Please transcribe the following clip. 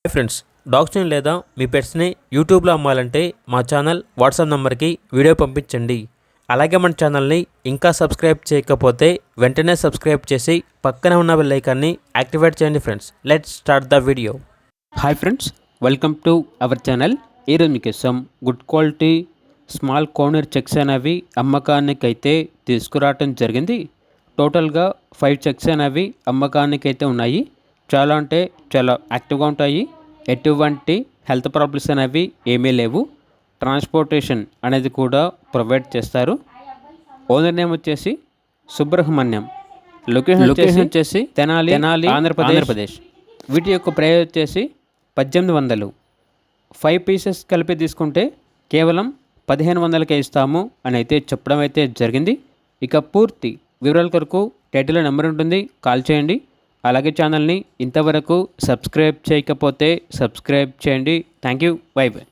Hi friends, డాగ్స్ని లేదా మీ పెట్స్ని యూట్యూబ్లో అమ్మాలంటే మా ఛానల్ వాట్సాప్ నెంబర్కి వీడియో పంపించండి. అలాగే మన ఛానల్ని ఇంకా సబ్స్క్రైబ్ చేయకపోతే వెంటనే సబ్స్క్రైబ్ చేసి పక్కనే ఉన్న బెల్ ఐకాన్ని యాక్టివేట్ చేయండి. Friends, let's start the video. Hi friends, welcome to our channel. ఈరోజు మీకోసం good quality small corner checks అనేవి అమ్మకానికైతే తీసుకురావటం జరిగింది. టోటల్గా 5 చెక్స్ అనేవి అమ్మకానికైతే ఉన్నాయి. చాలా అంటే చాలా యాక్టివ్గా ఉంటాయి. ఎటువంటి హెల్త్ ప్రాబ్లమ్స్ అనేవి ఏమీ లేవు. ట్రాన్స్పోర్టేషన్ అనేది కూడా ప్రొవైడ్ చేస్తారు. ఓనర్ నేమ్ వచ్చేసి సుబ్రహ్మణ్యం. లొకేషన్ వచ్చేసి తెనాలి ఆంధ్రప్రదేశ్. వీటి యొక్క ప్రైస్ వచ్చేసి 1800. 5 పీసెస్ కలిపి తీసుకుంటే కేవలం 1500కే ఇస్తాము అని అయితే చెప్పడం అయితే జరిగింది. ఇక పూర్తి వివరాల కొరకు టైటిల్లో నెంబర్ ఉంటుంది, కాల్ చేయండి. అలాగే ఛానల్ని ఇంతవరకు సబ్స్క్రైబ్ చేయకపోతే సబ్స్క్రైబ్ చేయండి. Thank you, by by.